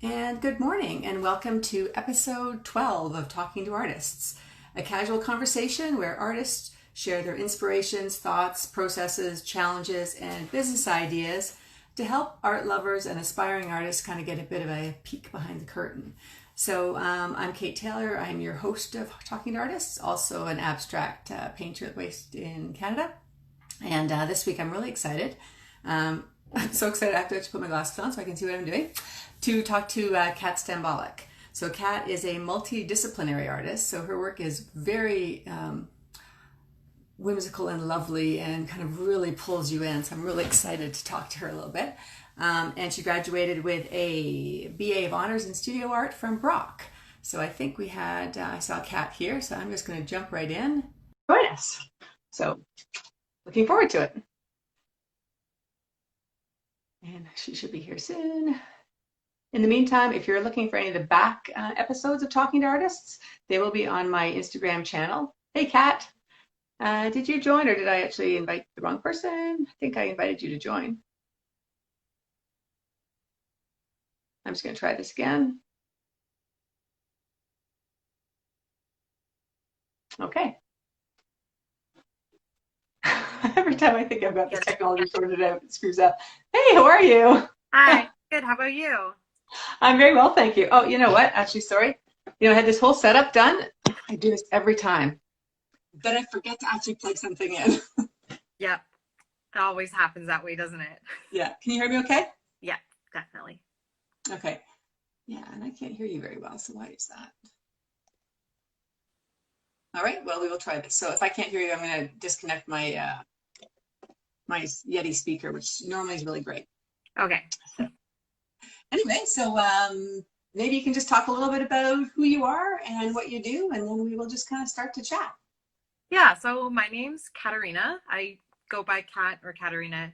And good morning, and welcome to episode 12 of Talking to Artists, a casual conversation where artists share their inspirations, thoughts, processes, challenges, and business ideas to help art lovers and aspiring artists kind of get a bit of a peek behind the curtain. So I'm Kate Taylor. I'm your host of Talking to Artists, also an abstract painter based in Canada. And this week I'm really excited. I'm so excited I have to actually put my glasses on so I can see what I'm doing, to talk to Kat Stambolic. So Kat is a multidisciplinary artist, so her work is very whimsical and lovely and kind of really pulls you in. So I'm really excited to talk to her a little bit. And she graduated with a BA of Honors in Studio Art from Brock. So I think we had, I saw Kat here, so I'm just going to jump right in. Join us. So looking forward to it. And she should be here soon. In the meantime, if you're looking for any of the back episodes of Talking to Artists, they will be on my Instagram channel. Hey, Kat, did you join or did I actually invite the wrong person? I think I invited you to join. I'm just going to try this again. Okay. Every time I think I've got this technology sorted out, it screws up. Hey, how are you? Hi, good. How about you? I'm very well, thank you. Oh, you know what? Actually, sorry. I had this whole setup done. I do this every time. Then I forget to actually plug something in. Yep. It always happens that way, doesn't it? Yeah. Can you hear me okay? Yeah, definitely. Okay. Yeah, and I can't hear you very well, so why is that? All right, well, we will try this. So if I can't hear you, I'm going to disconnect my my Yeti speaker, which normally is really great. Okay. Anyway, so maybe you can just talk a little bit about who you are and what you do, and then we will just kind of start to chat. Yeah, so my name's Caterina. I go by Kat or Caterina,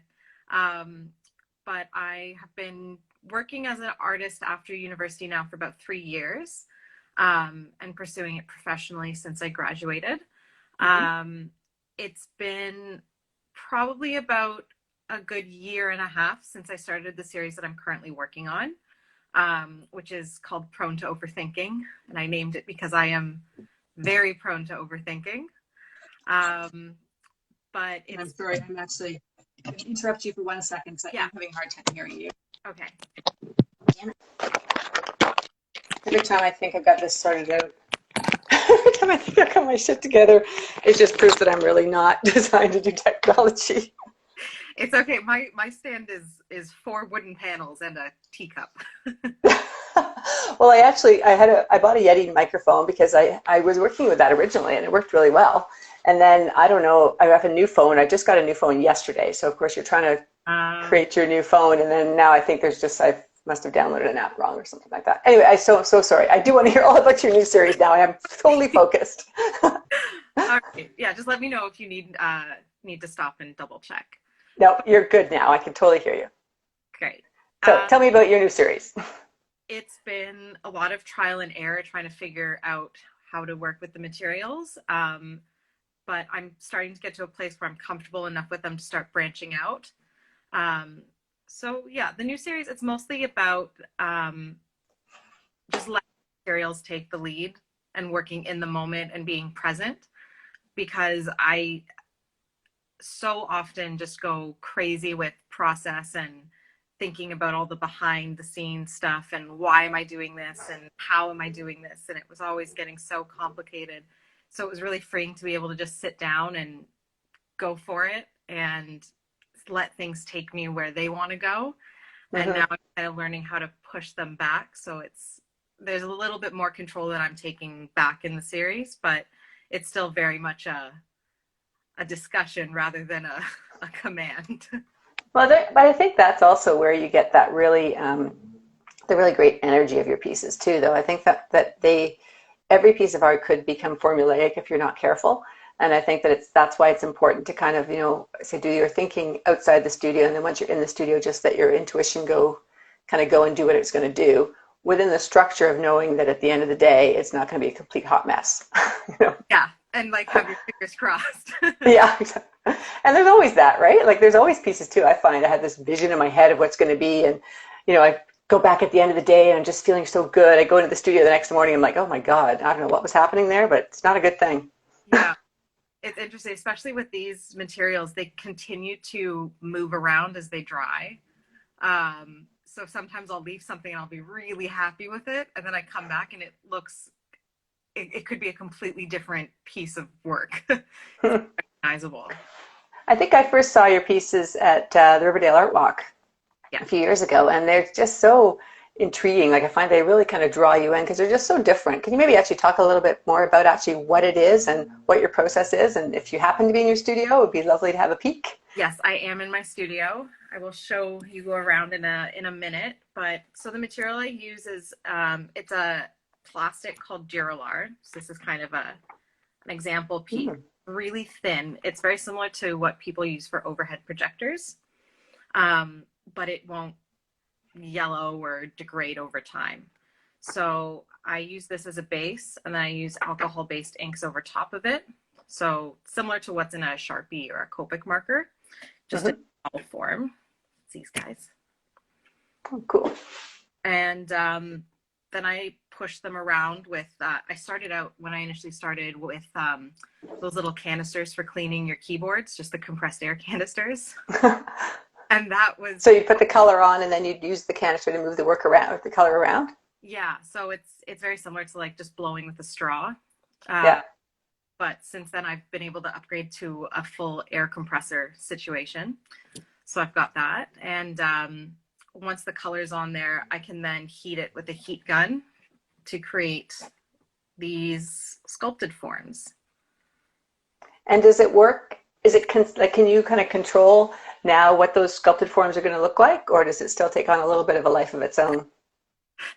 but I have been working as an artist after university now for about 3 years, and pursuing it professionally since I graduated. It's been probably about a good year and a half since I started the series that I'm currently working on, which is called Prone to Overthinking. And I named it because I am very prone to overthinking. But it's... I'm sorry, I'm actually going to interrupt you for 1 second because I'm having a hard time hearing you. Okay. Damn it. Every time I think I've got this sorted out, every time I think I've got my shit together, it just proves that I'm really not designed to do technology. It's okay. My stand is 4 wooden panels and a teacup. Well, I bought a Yeti microphone because I was working with that originally and it worked really well. And then I don't know, I have a new phone. I just got a new phone yesterday. So of course you're trying to create your new phone, and then now I think I must have downloaded an app wrong or something like that. Anyway, I'm so sorry. I do want to hear all about your new series now. I am totally focused. All right. Yeah, just let me know if you need to stop and double check. No, you're good now. I can totally hear you. Great. So tell me about your new series. It's been a lot of trial and error trying to figure out how to work with the materials. But I'm starting to get to a place where I'm comfortable enough with them to start branching out. So yeah, the new series, it's mostly about just letting materials take the lead and working in the moment and being present, because I so often just go crazy with process and thinking about all the behind the scenes stuff and why am I doing this and how am I doing this, and it was always getting so complicated. So it was really freeing to be able to just sit down and go for it and let things take me where they want to go. And now I'm kind of learning how to push them back. So there's a little bit more control that I'm taking back in the series, but it's still very much a discussion rather than a command. Well, but I think that's also where you get that really, the really great energy of your pieces too, though. I think that every piece of art could become formulaic if you're not careful. And I think that that's why it's important to kind of, say, do your thinking outside the studio. And then once you're in the studio, just let your intuition go and do what it's going to do within the structure of knowing that at the end of the day, it's not going to be a complete hot mess. Yeah. And have your fingers crossed. Yeah. Exactly. And there's always that, right? There's always pieces too. I find I had this vision in my head of what's going to be. And, go back at the end of the day and I'm just feeling so good. I go into the studio the next morning, I'm like, oh my God, I don't know what was happening there, but it's not a good thing. Yeah. It's interesting, especially with these materials, they continue to move around as they dry. So sometimes I'll leave something and I'll be really happy with it. And then I come back and it could be a completely different piece of work. It's recognizable. I think I first saw your pieces at the Riverdale ArtWalk Yeah. a few years ago, and they're just so intriguing. Like I find they really kind of draw you in because they're just so different. Can you maybe actually talk a little bit more about actually what it is and what your process is? And if you happen to be in your studio, it would be lovely to have a peek. Yes, I am in my studio. I will show you around in a minute. But so the material I use is it's a plastic called Duralar. So this is kind of an example piece, really thin. It's very similar to what people use for overhead projectors, but it won't yellow or degrade over time. So I use this as a base, and then I use alcohol-based inks over top of it. So similar to what's in a Sharpie or a Copic marker, just in small form. It's these guys. Oh, cool. And then I push them around with, I started out when I initially started with those little canisters for cleaning your keyboards, just the compressed air canisters. And that was... So you put the color on and then you'd use the canister to move the work around, the color around? Yeah, so it's very similar to like just blowing with a straw. Yeah. But since then I've been able to upgrade to a full air compressor situation. So I've got that. And once the color's on there, I can then heat it with a heat gun to create these sculpted forms. And does it work? Is it like, can you kind of control now what those sculpted forms are going to look like, or does it still take on a little bit of a life of its own?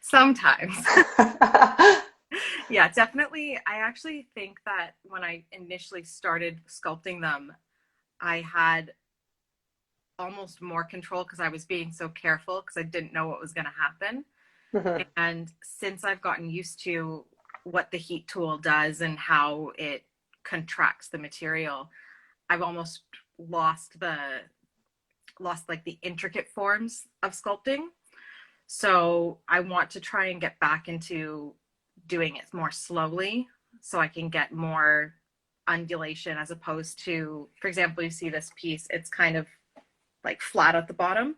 Sometimes. Yeah, definitely. I actually think that when I initially started sculpting them, I had almost more control because I was being so careful because I didn't know what was going to happen. And since I've gotten used to what the heat tool does and how it contracts the material, I've almost lost like the intricate forms of sculpting. So I want to try and get back into doing it more slowly so I can get more undulation as opposed to, for example, you see this piece, it's kind of like flat at the bottom.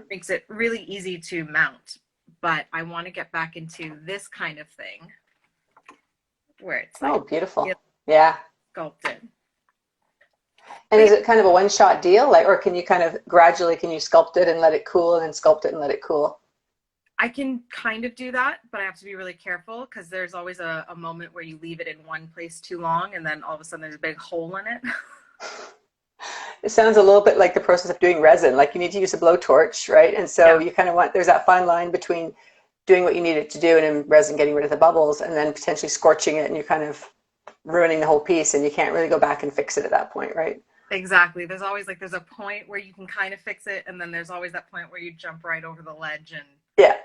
Makes it really easy to mount. But I want to get back into this kind of thing where it's like, oh, beautiful. Yeah. Sculpted. And is it kind of a one-shot deal, like, or can you kind of gradually, can you sculpt it and let it cool, and then sculpt it and let it cool? I can kind of do that, but I have to be really careful because there's always a moment where you leave it in one place too long and then all of a sudden there's a big hole in it. It sounds a little bit like the process of doing resin, like you need to use a blowtorch, right? And so you kind of want, there's that fine line between doing what you need it to do and in resin getting rid of the bubbles and then potentially scorching it and you're kind of ruining the whole piece and you can't really go back and fix it at that point, right? Exactly. There's always like, there's a point where you can kind of fix it and then there's always that point where you jump right over the ledge and yeah.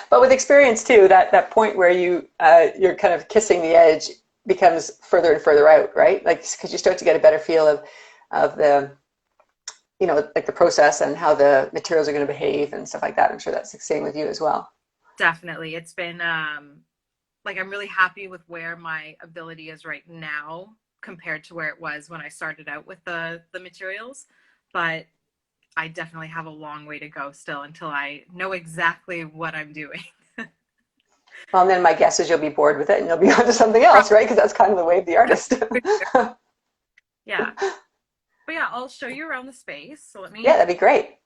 But with experience too, that point where you're kind of kissing the edge becomes further and further out, right? Like, because you start to get a better feel of the, you know, like the process and how the materials are going to behave and stuff like that. I'm sure that's the same with you as well. Definitely. It's been like, I'm really happy with where my ability is right now compared to where it was when I started out with the materials. But I definitely have a long way to go still until I know exactly what I'm doing. Well, and then my guess is you'll be bored with it and you'll be on to something else, right? Because that's kind of the way of the artist. Yeah. But yeah, I'll show you around the space. So let me... Yeah, that'd be great.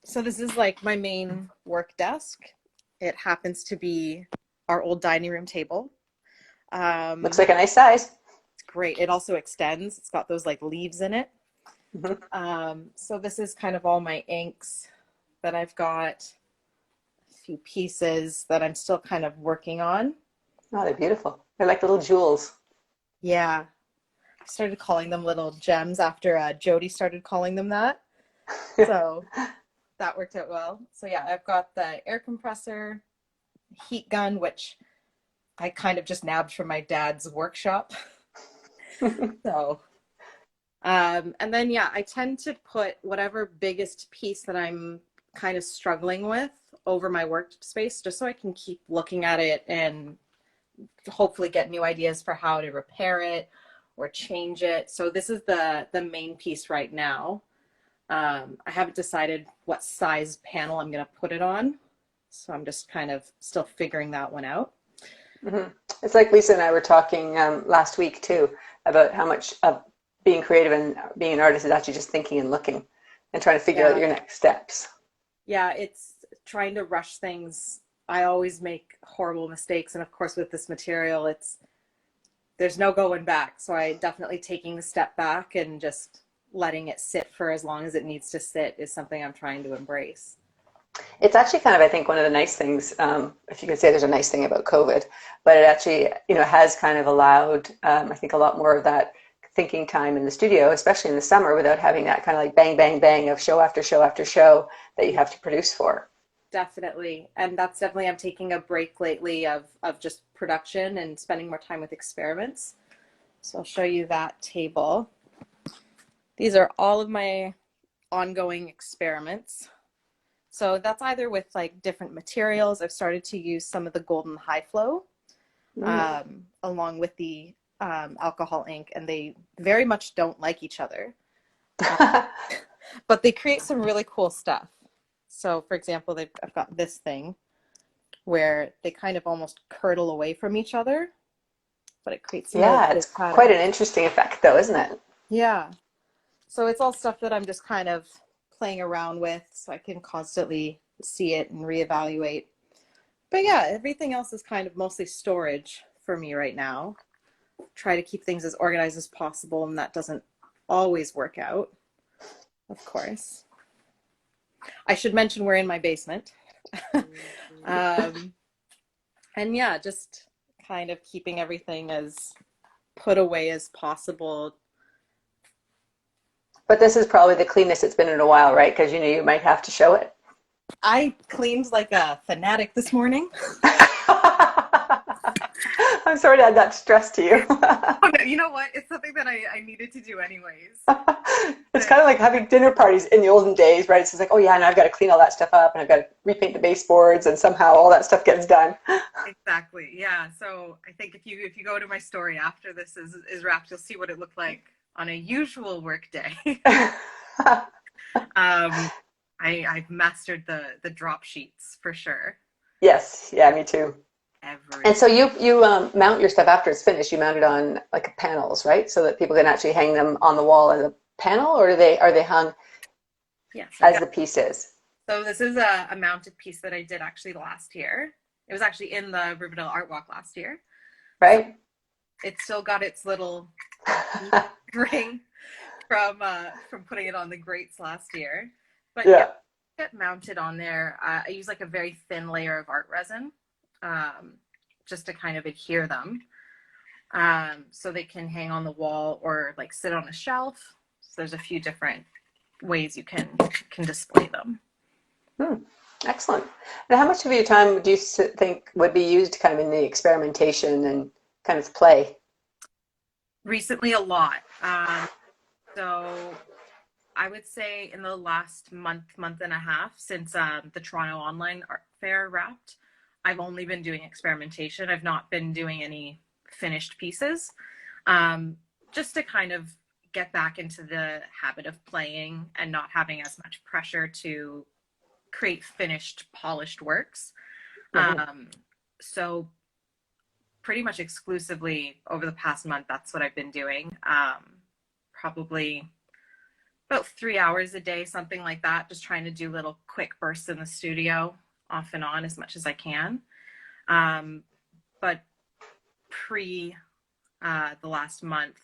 So this is like my main work desk. It happens to be our old dining room table. Looks like a nice size. It's great. It also extends. It's got those like leaves in it. So this is kind of all my inks that I've got. A few pieces that I'm still kind of working on. Oh, they're beautiful. They're like little jewels. Yeah. I started calling them little gems after Jody started calling them that. So that worked out well. So yeah, I've got the air compressor, heat gun, which I kind of just nabbed from my dad's workshop. So And then, yeah, I tend to put whatever biggest piece that I'm kind of struggling with over my workspace just so I can keep looking at it and hopefully get new ideas for how to repair it or change it. So this is the main piece right now. I haven't decided what size panel I'm going to put it on. So I'm just kind of still figuring that one out. Mm-hmm. It's like Lisa and I were talking last week too about how much of being creative and being an artist is actually just thinking and looking and trying to figure out Yeah. your next steps. Yeah, it's trying to rush things. I always make horrible mistakes. And of course, with this material, there's no going back. So I definitely taking the step back and just letting it sit for as long as it needs to sit is something I'm trying to embrace. It's actually kind of, I think, one of the nice things, if you could say there's a nice thing about COVID, but it actually, has kind of allowed, I think, a lot more of that thinking time in the studio, especially in the summer, without having that kind of like bang, bang, bang of show after show after show that you Yeah, have to produce for. definitely. And that's definitely, I'm taking a break lately of just production and spending more time with experiments. So I'll show you that table. These are all of my ongoing experiments. So that's either with like different materials. I've started to use some of the golden high flow Mm. along with the alcohol ink, and they very much don't like each other. Uh, but they create some really cool stuff. So, for example, I've got this thing where they kind of almost curdle away from each other, but it creates some really Yeah, cool it's quite patterns. an interesting effect though, isn't it? Yeah. So it's all stuff that I'm just kind of playing around with so I can constantly see it and reevaluate. But yeah, everything else is kind of mostly storage for me right now. Try to keep things as organized as possible, and that doesn't always work out, of course. I should mention we're in my basement. um, and yeah, just kind of keeping everything as put away as possible. But this is probably the cleanest it's been in a while, right? Because you might have to show it. I cleaned like a fanatic this morning. I'm sorry to add that stress to you. Oh, no, you know what? It's something that I needed to do anyways. It's But kind of like having dinner parties in the olden days, right? It's just like, oh yeah, and I've got to clean all that stuff up, and I've got to repaint the baseboards, and somehow all that stuff gets done. exactly, yeah. So I think if you go to my story after this is wrapped, you'll see what it looked like on a usual work day. I've mastered the drop sheets for sure. Yes, yeah, me too. And Every so you mount your stuff after it's finished. You mount it on like panels, right? So that people can actually hang them on the wall as a panel, or are they hung Yes, I've as got. the pieces, So this is a mounted piece that I did actually last year. It was actually in the Riverdale ArtWalk last year. So right? it's still got its little ring from putting it on the grates last year. But yeah, Yeah. get mounted on there. I use like a very thin layer of art resin, um, just to kind of adhere them, so they can hang on the wall or like sit on a shelf. So there's a few different ways you can display them. Hmm. Excellent. And how much of your time do you think would be used kind of in the experimentation and kind of play? Recently, a lot. So I would say in the last month and a half since the Toronto Online Art Fair wrapped, I've only been doing experimentation. I've not been doing any finished pieces, just to kind of get back into the habit of playing and not having as much pressure to create finished, polished works. Hmm. So pretty much exclusively over the past month, that's what I've been doing. Probably about 3 hours a day, something like that, just trying to do little quick bursts in the studio off and on as much as I can. But pre the last month,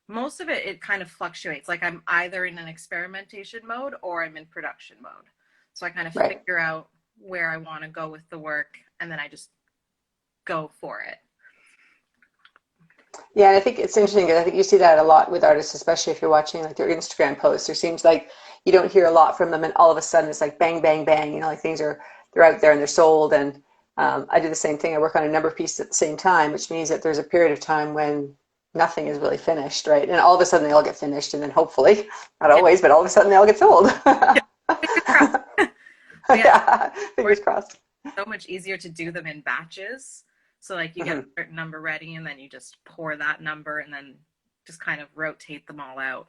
most of it kind of fluctuates. Like I'm either in an experimentation mode or I'm in production mode. So I kind of Right. figure out where I want to go with the work and then I just go for it. Yeah, and I think it's interesting because I think you see that a lot with artists, especially if you're watching like their Instagram posts. There seems like you don't hear a lot from them, and all of a sudden it's like bang, bang, bang. Like things they're out there and they're sold. And I do the same thing. I work on a number of pieces at the same time, which means that there's a period of time when nothing is really finished, right? And all of a sudden they all get finished, and then hopefully, not Yeah. always, but all of a sudden they all get sold. Yeah. Fingers crossed. But yeah, Yeah, fingers crossed. so much easier to do them in batches. So like you get a Mhm. certain number ready and then you just pour that number and then just kind of rotate them all out.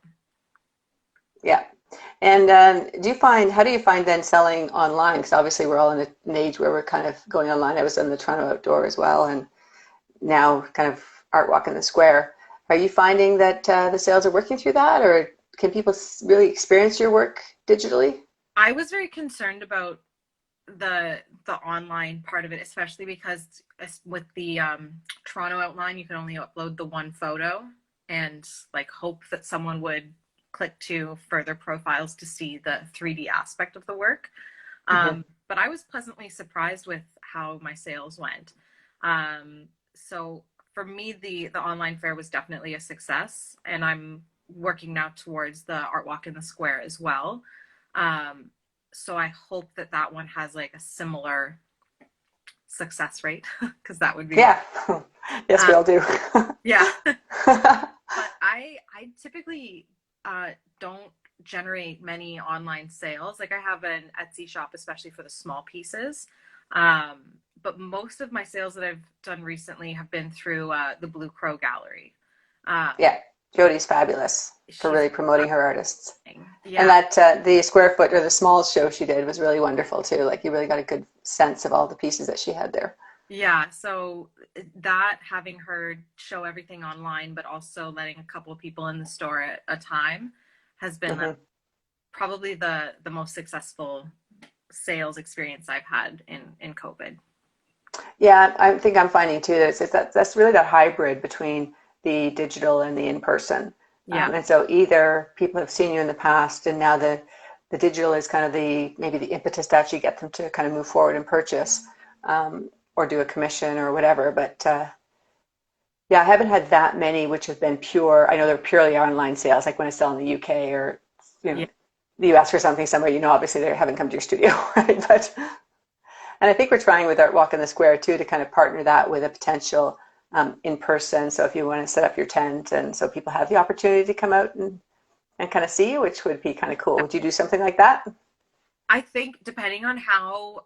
Yeah. And how do you find then selling online? Because obviously we're all in an age where we're kind of going online. I was in the Toronto Outdoor as well, and now kind of ArtWalk in the Square. Are you finding that the sales are working through that, or can people really experience your work digitally? I was very concerned about the online part of it, especially because with the Toronto outline, you can only upload the one photo and like hope that someone would click to further profiles to see the 3D aspect of the work. Hmm. But I was pleasantly surprised with how my sales went. So for me, the online fair was definitely a success, and I'm working now towards the Art Walk in the Square as well. Um, so I hope that that one has like a similar success rate because that would be Yeah. Yes, we uh, all do. yeah. But I typically don't generate many online sales. Like I have an Etsy shop, especially for the small pieces. But most of my sales that I've done recently have been through the Blue Crow Gallery. Um, Yeah. Jody's fabulous for she's really promoting her artists. amazing. And Yeah, that the square foot or the small show she did was really wonderful too. Like you really got a good sense of all the pieces that she had there. yeah. So that having her show everything online, but also letting a couple of people in the store at a time has been Hmm. probably the most successful sales experience I've had in COVID. Yeah, I think I'm finding too that that's really that hybrid between the digital and the in-person. Yeah. And so either people have seen you in the past, and now the digital is kind of the maybe the impetus to actually get them to kind of move forward and purchase, or do a commission or whatever. But yeah, I haven't had that many which have been pure. I know they're purely online sales, like when I sell in the UK or Yeah. the US for something somewhere. Obviously they haven't come to your studio, right? But and I think we're trying with Art Walk in the Square too to kind of partner that with a potential in person. So if you want to set up your tent, and so people have the opportunity to come out and kind of see you, which would be kind of cool. Would you do something like that? I think depending on how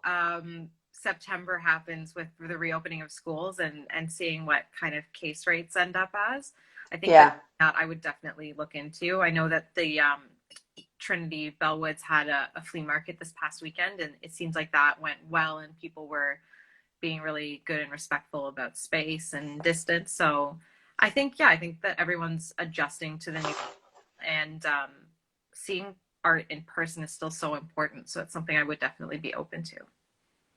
September happens with the reopening of schools and seeing what kind of case rates end up as, I think Yeah. that I would definitely look into. I know that the Trinity Bellwoods had a flea market this past weekend, and it seems like that went well, and people were being really good and respectful about space and distance. So I think that everyone's adjusting to the new, and seeing art in person is still so important. So it's something I would definitely be open to.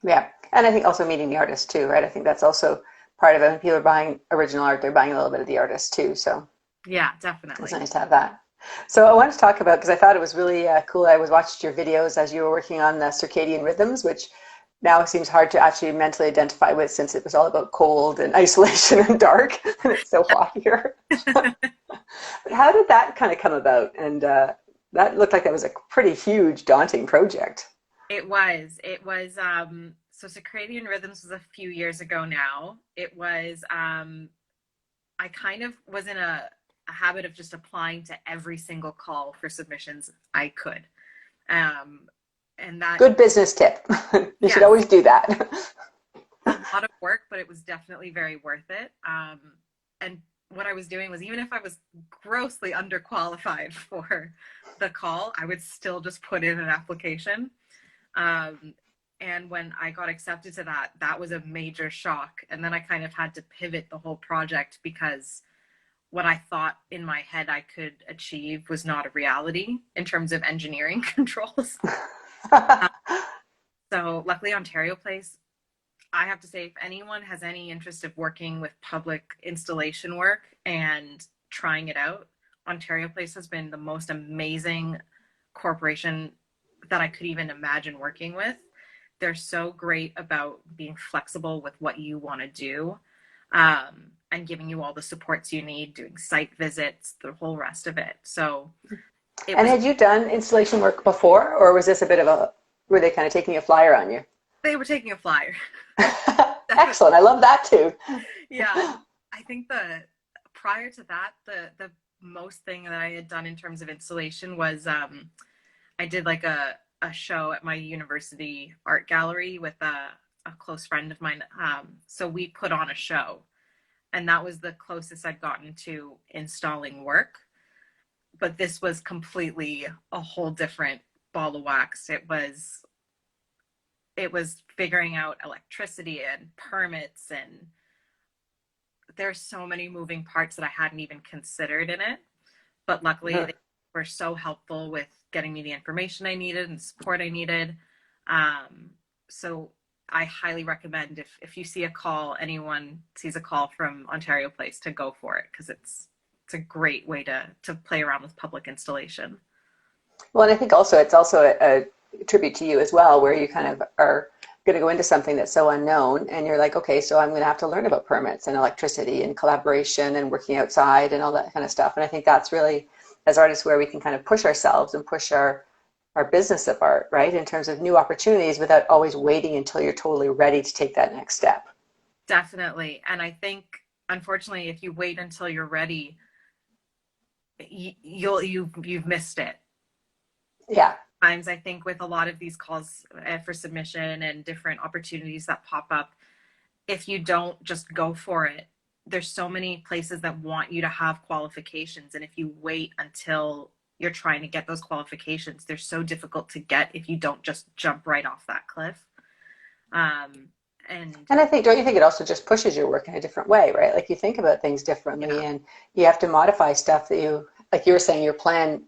Yeah. And I think also meeting the artist too, right? I think that's also part of it. When people are buying original art, they're buying a little bit of the artist too. So Yeah, it's definitely. nice to have that. So I wanted to talk about, because I thought it was really cool. I was watched your videos as you were working on the circadian rhythms, which now seems hard to actually mentally identify with since it was all about cold and isolation and dark, and it's so hot here. But how did that kind of come about? And that looked like that was a pretty huge, daunting project. It was circadian rhythms was a few years ago now. It was I kind of was in a habit of just applying to every single call for submissions I could. Um, and that, Good business tip. You should yes, always do that. a lot of work, but it was definitely very worth it. And what I was doing was, even if I was grossly underqualified for the call, I would still just put in an application. Um, and when I got accepted to that, that was a major shock. And then I kind of had to pivot the whole project because what I thought in my head I could achieve was not a reality in terms of engineering controls. Uh, so luckily, Ontario Place, I have to say, if anyone has any interest of working with public installation work and trying it out, Ontario Place has been the most amazing corporation that I could even imagine working with. They're so great about being flexible with what you want to do, and giving you all the supports you need, doing site visits, the whole rest of it. So it And was, had you done installation work before, or was this a bit of were they kind of taking a flyer on you? they were taking a flyer. Excellent. Definitely. I love that too. Yeah. I think the prior to that, the most thing that I had done in terms of installation was I did like a show at my university art gallery with a close friend of mine. So we put on a show, and that was the closest I'd gotten to installing work. But this was completely a whole different ball of wax. It was figuring out electricity and permits, and there's so many moving parts that I hadn't even considered in it. But luckily, they were so helpful with getting me the information I needed and support I needed. So I highly recommend, if you see a call, anyone sees a call from Ontario Place, to go for it, because it's a great way to play around with public installation. Well, and I think also it's also a tribute to you as well, where you kind of are going to go into something that's so unknown, and you're like, okay, so I'm going to have to learn about permits and electricity and collaboration and working outside and all that kind of stuff. And I think that's really, as artists, where we can kind of push ourselves and push our business of art, right, in terms of new opportunities without always waiting until you're totally ready to take that next step. Definitely. And I think, unfortunately, if you wait until you're ready, you've missed it. Yeah. Times I think with a lot of these calls for submission and different opportunities that pop up, if you don't just go for it, there's so many places that want you to have qualifications, and if you wait until you're trying to get those qualifications, they're so difficult to get if you don't just jump right off that cliff. And I think, don't you think it also just pushes your work in a different way, right? Like, you think about things differently, and you have to modify stuff that you, like you were saying, your plan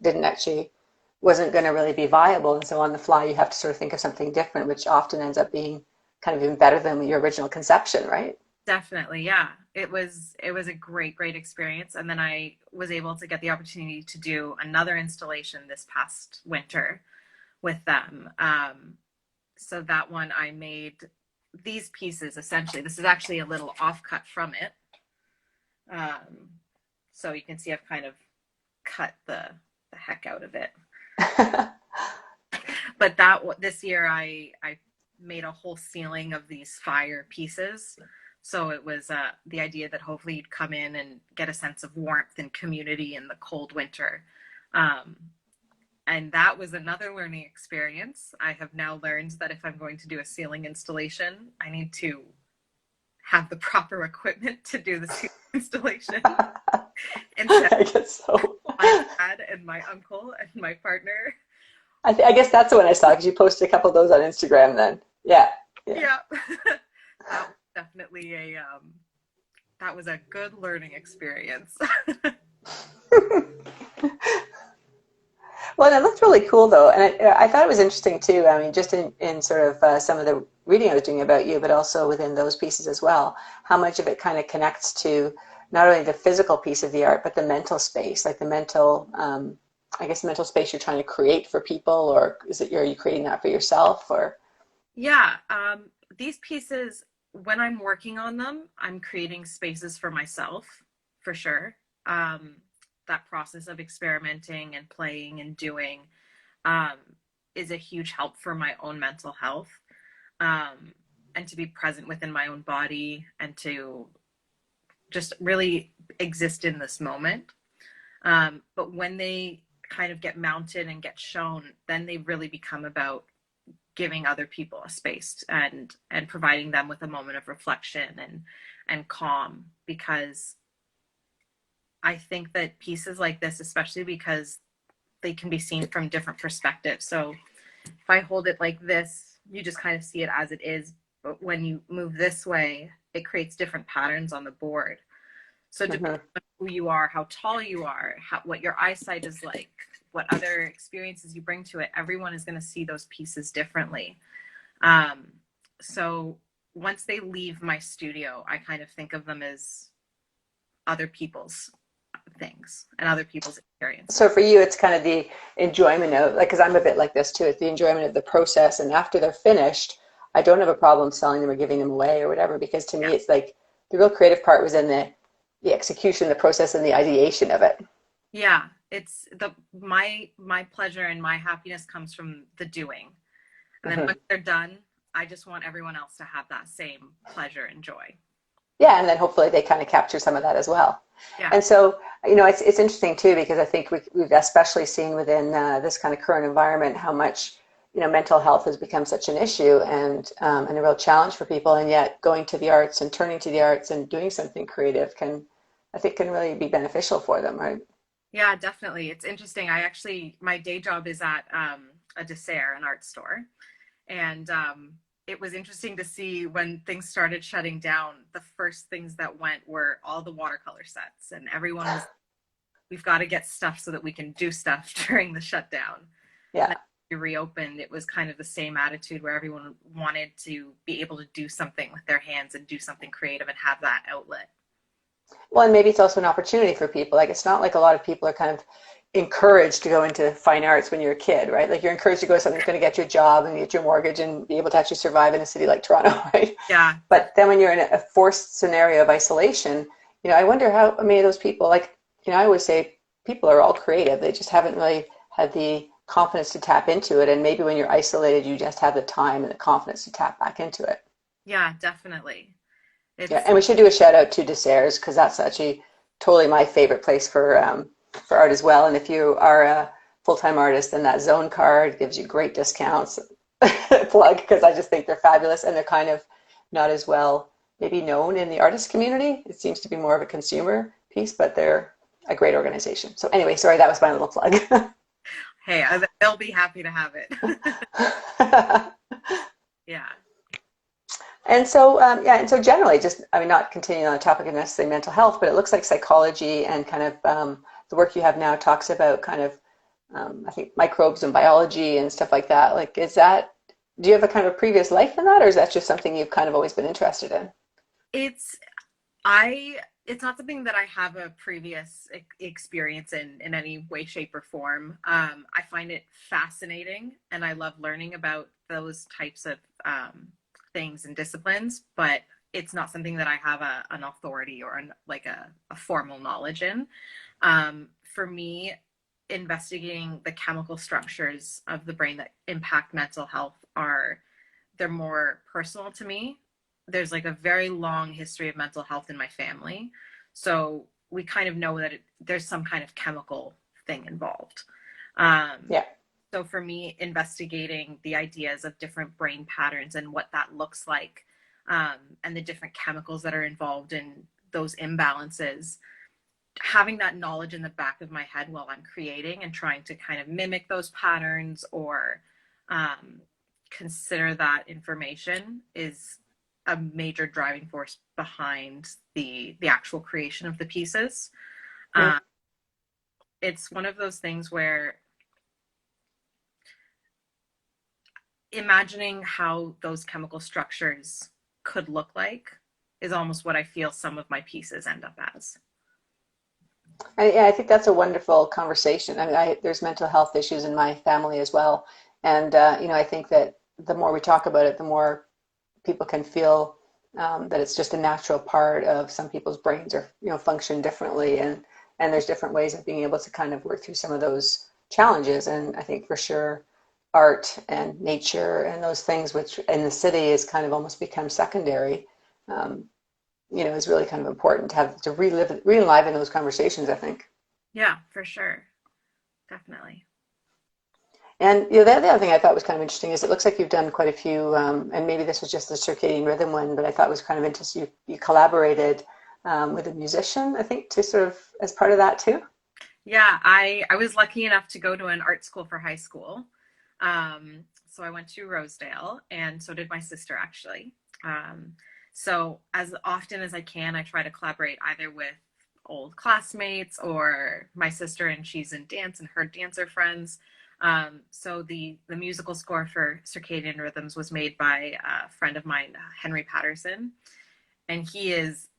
wasn't going to really be viable. And so on the fly, you have to sort of think of something different, which often ends up being kind of even better than your original conception, right? Definitely. Yeah. It was a great experience. And then I was able to get the opportunity to do another installation this past winter with them. So that one I made these pieces, essentially. This is actually a little offcut from it. So you can see I've kind of cut the heck out of it. But this year I made a whole ceiling of these fire pieces. So it was the idea that hopefully you'd come in and get a sense of warmth and community in the cold winter. And that was another learning experience. I have now learned that if I'm going to do a ceiling installation, I need to have the proper equipment to do the ceiling installation. And I guess so. My dad and my uncle and my partner. I guess that's the one I saw, because you posted a couple of those on Instagram then. Yeah. That was definitely that was a good learning experience. Well, and it looked really cool, though. And I thought it was interesting, too. I mean, just in sort of some of the reading I was doing about you, but also within those pieces as well, how much of it kind of connects to not only the physical piece of the art, but the mental space, like the mental, I guess, the mental space you're trying to create for people, or are you creating that for yourself, or? Yeah. These pieces, when I'm working on them, I'm creating spaces for myself, for sure. That process of experimenting and playing and doing is a huge help for my own mental health, and to be present within my own body and to just really exist in this moment. But when they kind of get mounted and get shown, then they really become about giving other people a space and providing them with a moment of reflection and calm, because I think that pieces like this, especially because they can be seen from different perspectives. So if I hold it like this, you just kind of see it as it is. But when you move this way, it creates different patterns on the board. So depending on who you are, how tall you are, what your eyesight is like, what other experiences you bring to it, everyone is going to see those pieces differently. So once they leave my studio, I kind of think of them as other people's things and other people's experiences. So for you, it's kind of the enjoyment of, like, because I'm a bit like this too, it's the enjoyment of the process, and after they're finished, I don't have a problem selling them or giving them away or whatever, because to me it's like the real creative part was in the execution, the process, and the ideation of it. Yeah, it's my pleasure and my happiness comes from the doing, and then once they're done, I just want everyone else to have that same pleasure and joy. yeah, and then hopefully they kind of capture some of that as well. Yeah. And so, it's interesting too, because I think we've especially seen within this kind of current environment how much, mental health has become such an issue and a real challenge for people. And yet going to the arts and turning to the arts and doing something creative I think can really be beneficial for them, right? Yeah, definitely. It's interesting. My day job is at a Deserres, an art store. And it was interesting to see when things started shutting down, the first things that went were all the watercolor sets. And everyone was, we've got to get stuff so that we can do stuff during the shutdown. And Yeah. then we reopened, it was kind of the same attitude where everyone wanted to be able to do something with their hands and do something creative and have that outlet. Well, and maybe it's also an opportunity for people. Like, it's not like a lot of people are kind of encouraged to go into fine arts when you're a kid, right? Like, you're encouraged to go to something that's going to get you a job and get your mortgage and be able to actually survive in a city like Toronto, right? Yeah, But then when you're in a forced scenario of isolation, I wonder how many of those people, like, I always say people are all creative. They just haven't really had the confidence to tap into it. And maybe when you're isolated, you just have the time and the confidence to tap back into it. yeah, definitely. Yeah, It's and we should do a shout out to Deserres because that's actually totally my favorite place for art as well. And if you are a full-time artist, then that zone card gives you great discounts. Plug, because I just think they're fabulous and they're kind of not as well maybe known in the artist community. It seems to be more of a consumer piece, but they're a great organization. So anyway, sorry, that was my little plug. hey, they'll be happy to have it. Yeah. And so generally, just, I mean, not continuing on the topic of necessarily mental health, but it looks like psychology and kind of the work you have now talks about kind of, I think, microbes and biology and stuff like that. Like, do you have a kind of previous life in that, or is that just something you've kind of always been interested in? It's I it's not something that I have a previous experience in any way, shape, or form. I find it fascinating, and I love learning about those types of things and disciplines. But it's not something that I have an authority or a formal knowledge in. For me, investigating the chemical structures of the brain that impact mental health they're more personal to me. There's like a very long history of mental health in my family. So we kind of know that there's some kind of chemical thing involved. Um, Yeah. so for me, investigating the ideas of different brain patterns and what that looks like, and the different chemicals that are involved in those imbalances, having that knowledge in the back of my head while I'm creating and trying to kind of mimic those patterns or um, consider that information is a major driving force behind the actual creation of the pieces. Mm. Um, it's one of those things where imagining how those chemical structures could look like is almost what I feel some of my pieces end up as. Yeah, I think that's a wonderful conversation. I mean, there's mental health issues in my family as well, and I think that the more we talk about it, the more people can feel that it's just a natural part of some people's brains or function differently, and there's different ways of being able to kind of work through some of those challenges. And I think for sure, art and nature and those things, which in the city is kind of almost become secondary. Um, is really kind of important to have to re-enliven those conversations, I think. Yeah, for sure. Definitely. And the other thing I thought was kind of interesting is it looks like you've done quite a few, and maybe this was just the circadian rhythm one, but I thought was kind of interesting. You collaborated with a musician, I think, to sort of as part of that too. Yeah, I was lucky enough to go to an art school for high school. So I went to Rosedale, and so did my sister actually. So as often as I can, I try to collaborate either with old classmates or my sister, and she's in dance, and her dancer friends. So the musical score for Circadian Rhythms was made by a friend of mine, Henry Patterson, and he is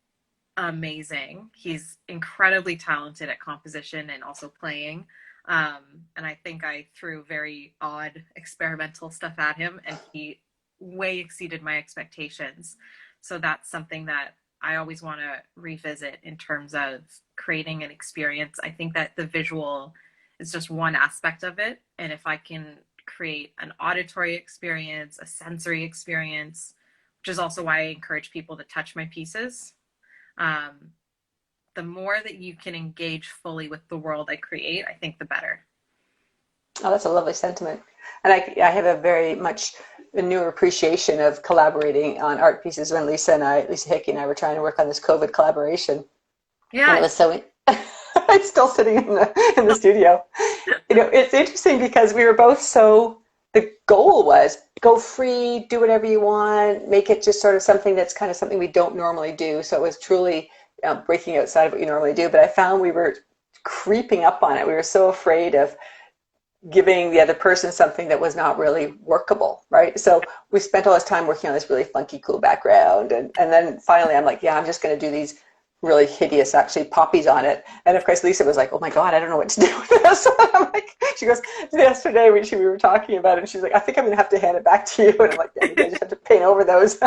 amazing. He's incredibly talented at composition and also playing. And I think I threw very odd experimental stuff at him, and he way exceeded my expectations. So that's something that I always want to revisit in terms of creating an experience. I think that the visual is just one aspect of it. And if I can create an auditory experience, a sensory experience, which is also why I encourage people to touch my pieces, Um, the more that you can engage fully with the world I create, I think the better. Oh, that's a lovely sentiment. And I have a very much a newer appreciation of collaborating on art pieces when Lisa Hickey and I were trying to work on this COVID collaboration. And it Yeah. was so, it's still sitting in the studio. It's interesting because we were both so, the goal was go free, do whatever you want, make it just sort of something that's kind of something we don't normally do. So it was truly breaking outside of what you normally do. But I found we were creeping up on it. We were so afraid of giving the other person something that was not really workable, right? So we spent all this time working on this really funky, cool background. And then finally I'm like, yeah, I'm just going to do these really hideous, actually, poppies on it. And of course, Lisa was like, oh my God, I don't know what to do with this. I'm like, she goes, yesterday when we were talking about it, and she's like, I think I'm going to have to hand it back to you. And I'm like, yeah, you guys just have to paint over those.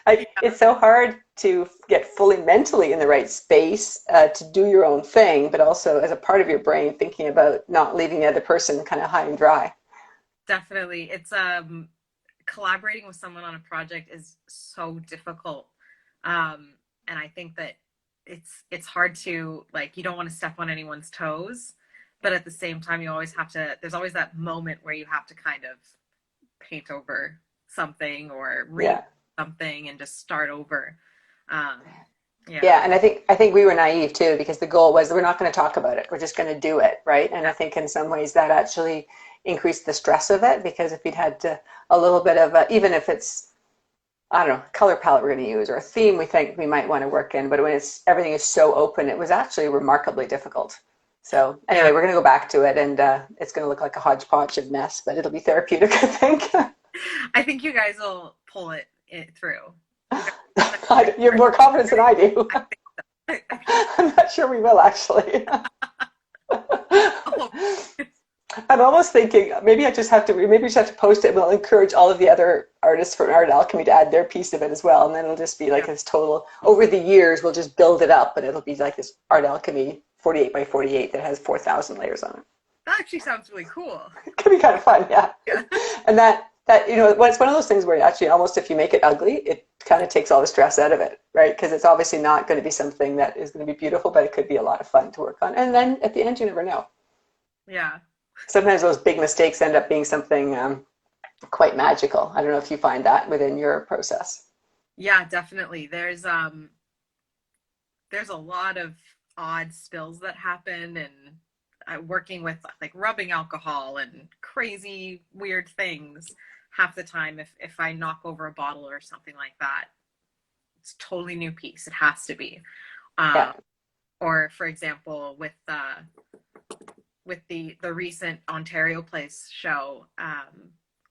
It's so hard to get fully mentally in the right space to do your own thing, but also as a part of your brain thinking about not leaving the other person kind of high and dry. Definitely. It's collaborating with someone on a project is so difficult. And I think that it's hard to, like, you don't want to step on anyone's toes, but at the same time you always have to, there's always that moment where you have to kind of paint over something or read something and just start over. Um, Yeah, and I think we were naive too, because the goal was we're not going to talk about it. We're just going to do it, right? And I think in some ways that actually increased the stress of it, because if you'd had to a little bit of even if it's, I don't know, color palette we're going to use or a theme we think we might want to work in, but when it's everything is so open, it was actually remarkably difficult. So anyway, we're going to go back to it, and it's going to look like a hodgepodge of mess, but it'll be therapeutic, I think. I think you guys will pull it through. You have more confidence than I do. I think so. I'm not sure we will, actually. Oh. I'm almost thinking maybe we just have to post it, and we'll encourage all of the other artists from Art Alchemy to add their piece of it as well. And then it'll just be like this total, over the years, we'll just build it up, and it'll be like this Art Alchemy 48 by 48 that has 4,000 layers on it. That actually sounds really cool. It could be kind of fun, yeah. And that it's one of those things where actually almost if you make it ugly, it kind of takes all the stress out of it, right? Because it's obviously not going to be something that is going to be beautiful, but it could be a lot of fun to work on. And then at the end, you never know. Yeah. Sometimes those big mistakes end up being something quite magical. I don't know if you find that within your process. Yeah, definitely. There's a lot of odd spills that happen, and working with like rubbing alcohol and crazy weird things. Half the time, if I knock over a bottle or something like that, it's a totally new piece. It has to be. Yeah. Or for example, with the recent Ontario Place show,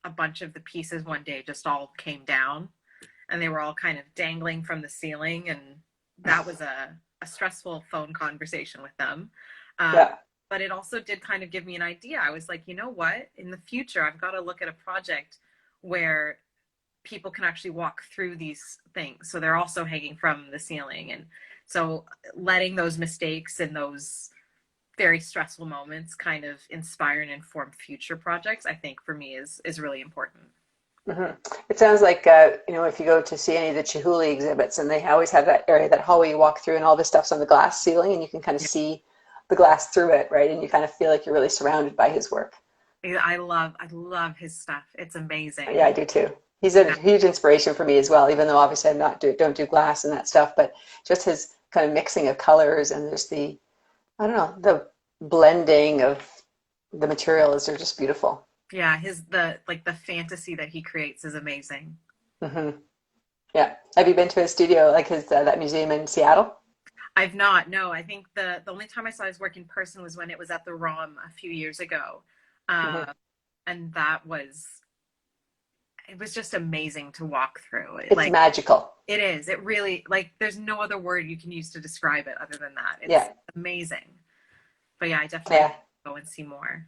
a bunch of the pieces one day just all came down, and they were all kind of dangling from the ceiling, and that was a stressful phone conversation with them. But it also did kind of give me an idea. I was like, you know what? In the future, I've got to look at a project where people can actually walk through these things. So they're also hanging from the ceiling. And so letting those mistakes and those very stressful moments kind of inspire and inform future projects, I think for me is really important. Mm-hmm. It sounds like, if you go to see any of the Chihuly exhibits, and they always have that area, that hallway you walk through, and all this stuff's on the glass ceiling, and you can kind of see the glass through it, right? And you kind of feel like you're really surrounded by his work. I love his stuff. It's amazing. Yeah, I do too. He's a huge inspiration for me as well, even though obviously don't do glass and that stuff, but just his kind of mixing of colors, and there's the blending of the materials are just beautiful. Yeah, the fantasy that he creates is amazing. Mm-hmm. Yeah. Have you been to his studio, like that museum in Seattle? I've not. No, I think the only time I saw his work in person was when it was at the ROM a few years ago, and it was just amazing to walk through. It's magical. It is. It really, like, there's no other word you can use to describe it other than that. It's amazing. But yeah, I definitely go and see more.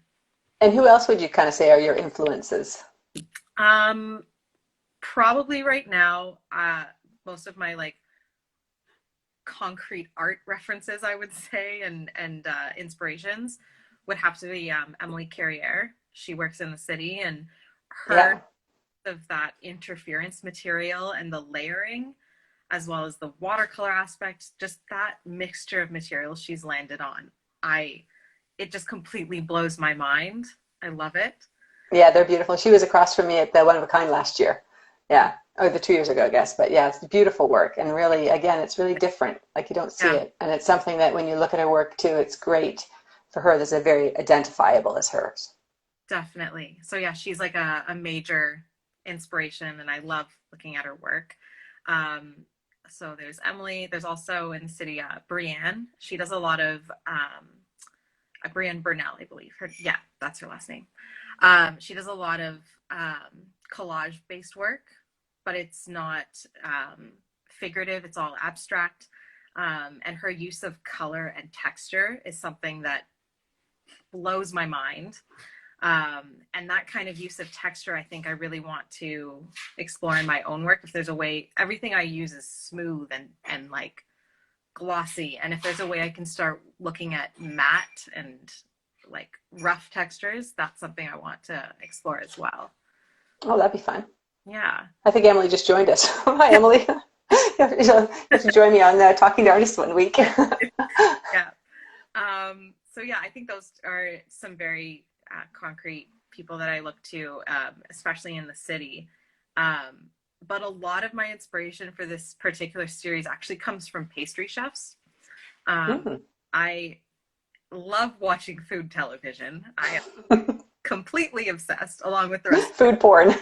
And who else would you kind of say are your influences? Probably right now, most of my like concrete art references, I would say, and inspirations would have to be Emily Carrière. She works in the city, and her of that interference material and the layering as well as the watercolor aspect, just that mixture of materials she's landed on. It just completely blows my mind. I love it. Yeah, they're beautiful. She was across from me at the One of a Kind last year. Yeah. Or the 2 years ago, I guess. But yeah, it's beautiful work. And really, again, it's really different. Like you don't see Yeah, it. And it's something that when you look at her work too, it's great for her. There's a very identifiable as hers. definitely. So yeah, she's like a major inspiration, and I love looking at her work. Um, so there's Emily. There's also in the city, Brienne. She does a lot of Brienne Burnell, I believe. Yeah, that's her last name. She does a lot of collage-based work, but it's not figurative. It's all abstract. And her use of color and texture is something that blows my mind. And that kind of use of texture, I think I really want to explore in my own work. If there's a way, everything I use is smooth and like glossy. And if there's a way I can start looking at matte and like rough textures, that's something I want to explore as well. Oh, that'd be fun. Yeah. I think Emily just joined us. Hi, Emily. You have to join me on Talking to Artists one week. Yeah. So yeah, I think those are some very concrete people that I look to, especially in the city. But a lot of my inspiration for this particular series actually comes from pastry chefs. I love watching food television. I am completely obsessed, along with the rest. Food porn.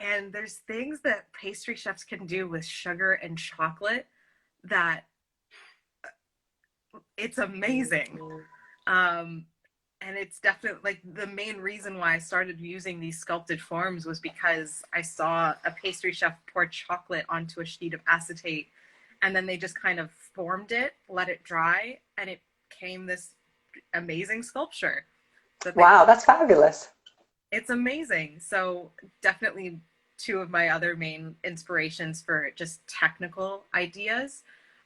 And there's things that pastry chefs can do with sugar and chocolate that it's amazing. And it's definitely like the main reason why I started using these sculpted forms was because I saw a pastry chef pour chocolate onto a sheet of acetate, and then they just kind of formed it, let it dry, and it became this amazing sculpture. Wow, that's fabulous. It's amazing. So definitely two of my other main inspirations for just technical ideas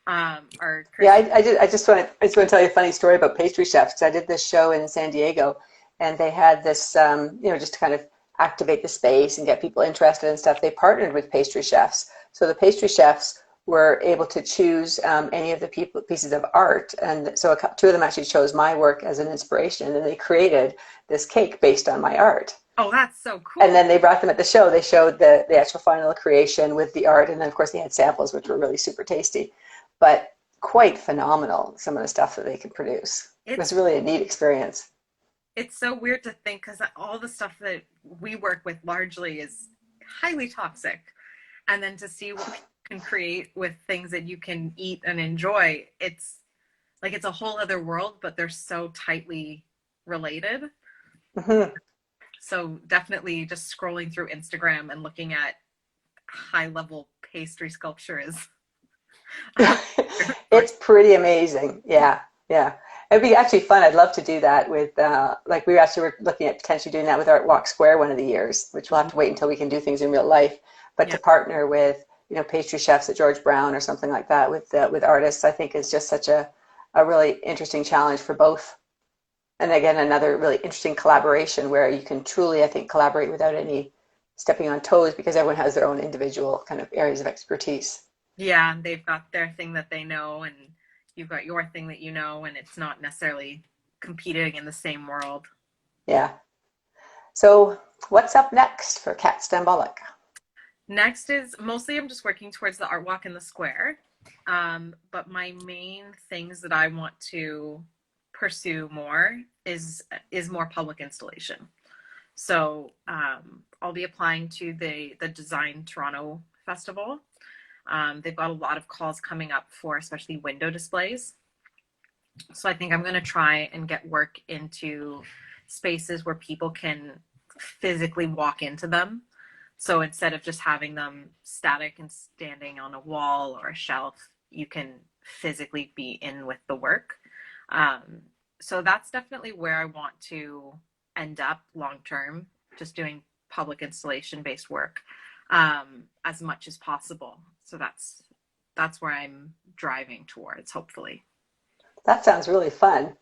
are Yeah, I just want to tell you a funny story about pastry chefs. I did this show in San Diego, and they had this, just to kind of activate the space and get people interested and stuff. They partnered with pastry chefs, so the pastry chefs were able to choose any of the pieces of art, and so two of them actually chose my work as an inspiration, and they created this cake based on my art. Oh, that's so cool. And then they brought them at the show. They showed the actual final creation with the art, and then of course they had samples, which were really super tasty. But quite phenomenal, some of the stuff that they can produce. It was really a neat experience. It's so weird to think, because all the stuff that we work with largely is highly toxic. And then to see what you can create with things that you can eat and enjoy, it's like it's a whole other world, but they're so tightly related. Mm-hmm. So definitely just scrolling through Instagram and looking at high-level pastry sculpture is... It's pretty amazing. Yeah. It'd be actually fun. I'd love to do that with, we actually were looking at potentially doing that with ArtWalk Square one of the years, which we'll have to wait until we can do things in real life. But to partner with, pastry chefs at George Brown or something like that with artists, I think is just such a really interesting challenge for both. And again, another really interesting collaboration where you can truly, I think, collaborate without any stepping on toes, because everyone has their own individual kind of areas of expertise. Yeah, and they've got their thing that they know, and you've got your thing that you know, and it's not necessarily competing in the same world. Yeah. So what's up next for Kat Stambolic? Next is mostly I'm just working towards the art walk in the square. But my main things that I want to pursue more is more public installation. So I'll be applying to the Design Toronto Festival. They've got a lot of calls coming up for especially window displays. So I think I'm going to try and get work into spaces where people can physically walk into them. So instead of just having them static and standing on a wall or a shelf, you can physically be in with the work. So that's definitely where I want to end up long term, just doing public installation based work as much as possible. So that's where I'm driving towards, hopefully. That sounds really fun.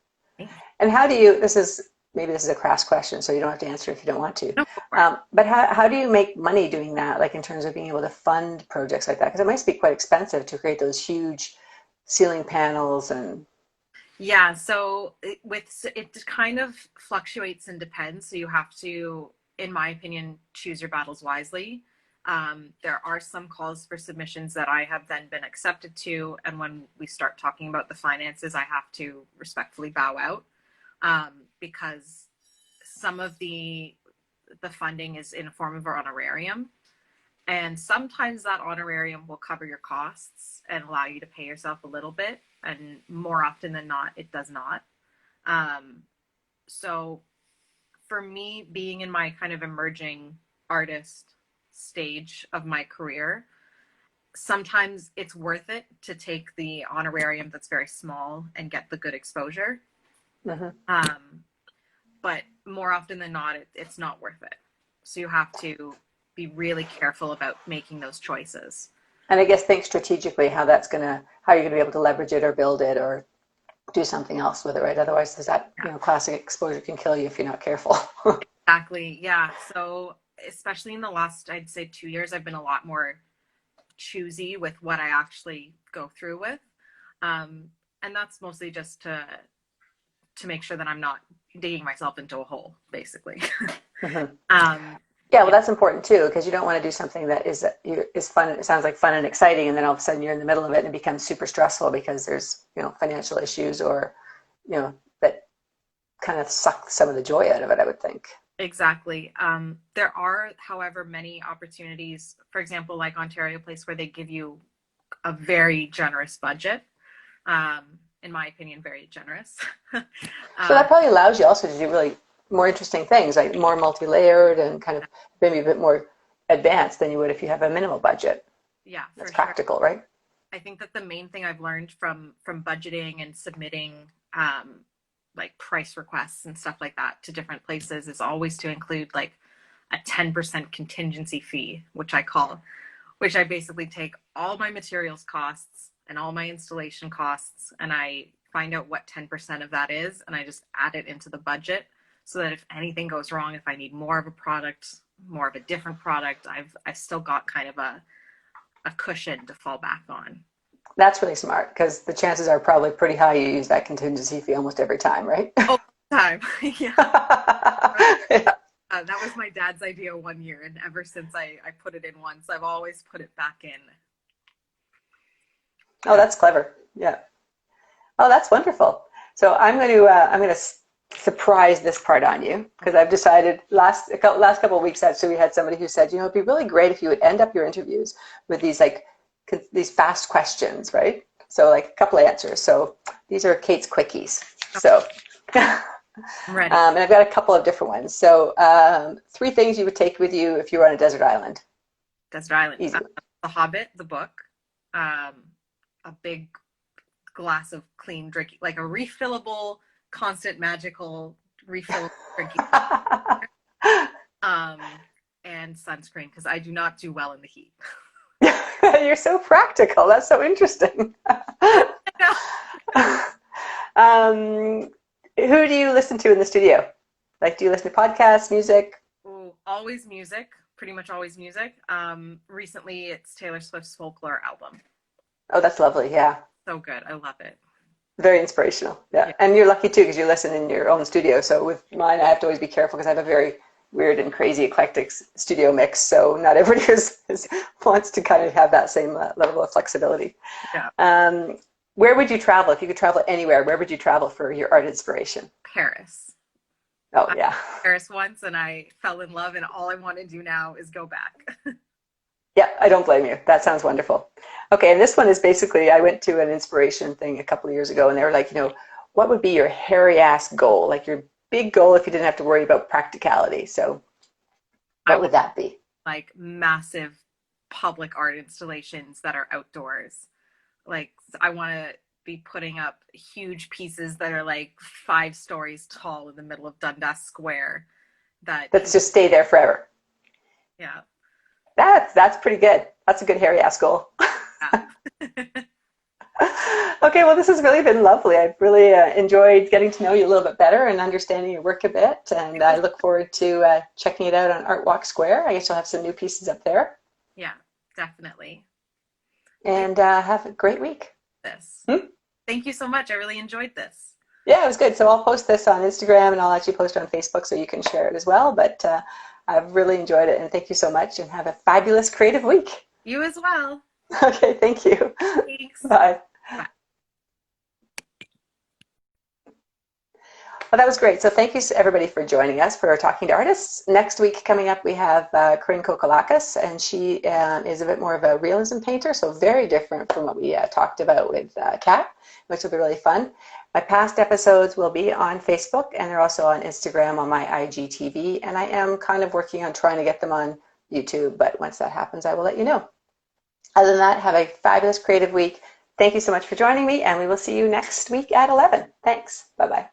And how do you, this is maybe this is a crass question, so you don't have to answer if you don't want to. No, go for it. But how do you make money doing that, like in terms of being able to fund projects like that? Because it might be quite expensive to create those huge ceiling panels and... Yeah, so it kind of fluctuates and depends. So you have to, in my opinion, choose your battles wisely. There are some calls for submissions that I have then been accepted to, and when we start talking about the finances, I have to respectfully bow out, because some of the funding is in a form of an honorarium, and sometimes that honorarium will cover your costs and allow you to pay yourself a little bit, and more often than not, it does not. So for me, being in my kind of emerging artist stage of my career, sometimes it's worth it to take the honorarium that's very small and get the good exposure. But more often than not, it's not worth it. So you have to be really careful about making those choices. And I guess think strategically how you're going to be able to leverage it or build it or do something else with it, right? Otherwise, there's that, classic exposure can kill you if you're not careful. Exactly. Yeah. So especially in the last, I'd say 2 years, I've been a lot more choosy with what I actually go through with. And that's mostly just to make sure that I'm not digging myself into a hole, basically. Yeah, well, that's important too, because you don't want to do something that is fun. It sounds like fun and exciting, and then all of a sudden you're in the middle of it and it becomes super stressful because there's financial issues or that kind of suck some of the joy out of it, I would think. Exactly. There are, however, many opportunities, for example, like Ontario Place, where they give you a very generous budget. In my opinion, very generous. So that probably allows you also to do really more interesting things, like more multi-layered and kind of maybe a bit more advanced than you would if you have a minimal budget. Yeah, that's practical, right? I think that the main thing I've learned from budgeting and submitting like price requests and stuff like that to different places is always to include like a 10% contingency fee, which I basically take all my materials costs and all my installation costs, and I find out what 10% of that is, and I just add it into the budget so that if anything goes wrong, if I need more of a product, more of a different product, I've still got kind of a cushion to fall back on. That's really smart, because the chances are probably pretty high you use that contingency fee almost every time, right? All the time. Yeah. Yeah. That was my dad's idea one year, and ever since I put it in once, I've always put it back in. Oh, that's clever. Yeah. Oh, that's wonderful. So I'm going to surprise this part on you, because I've decided last couple of weeks actually we had somebody who said, it'd be really great if you would end up your interviews with these fast questions, right? So like a couple of answers. So these are Kate's quickies. So I'm ready. And I've got a couple of different ones. So 3 things you would take with you if you were on a desert island. Desert island. Easy. The Hobbit, the book, a big glass of clean drinking, like a refillable, constant magical refillable drinking. And sunscreen, because I do not do well in the heat. You're so practical. That's so interesting. Who do you listen to in the studio? Like, do you listen to podcasts, music? Ooh, always music. Pretty much always music. Recently, it's Taylor Swift's Folklore album. Oh, that's lovely. Yeah. So good. I love it. Very inspirational. Yeah. And you're lucky too, because you listen in your own studio. So with mine, I have to always be careful because I have a very weird and crazy eclectic studio mix. So not everybody wants to kind of have that same level of flexibility. Yeah. Where would you travel if you could travel anywhere? Where would you travel for your art inspiration? Paris. Oh, yeah. I went to Paris once and I fell in love, and all I want to do now is go back. Yeah, I don't blame you. That sounds wonderful. Okay, and this one is basically, I went to an inspiration thing a couple of years ago, and they were like, what would be your hairy-ass goal? Like your big goal if you didn't have to worry about practicality. So what would that be? Like massive public art installations that are outdoors. Like I want to be putting up huge pieces that are like 5 stories tall in the middle of Dundas Square. That's just stay there forever. Yeah. That's pretty good. That's a good hairy ass goal. Yeah. Okay, well, this has really been lovely. I've really enjoyed getting to know you a little bit better and understanding your work a bit. And I look forward to checking it out on ArtWalk Square. I guess you'll have some new pieces up there. Yeah, definitely. And have a great week. This. Hmm? Thank you so much. I really enjoyed this. Yeah, it was good. So I'll post this on Instagram and I'll actually post it on Facebook so you can share it as well. But I've really enjoyed it and thank you so much and have a fabulous creative week. You as well. Okay, thank you. Thanks. Bye. Bye. Well, that was great. So thank you everybody for joining us for Talking to Artists. Next week coming up, we have Corinne Kokolakis, and she is a bit more of a realism painter, so very different from what we talked about with Kat, which will be really fun. My past episodes will be on Facebook, and they're also on Instagram on my IGTV, and I am kind of working on trying to get them on YouTube, but once that happens, I will let you know. Other than that, have a fabulous creative week. Thank you so much for joining me, and we will see you next week at 11. Thanks. Bye-bye.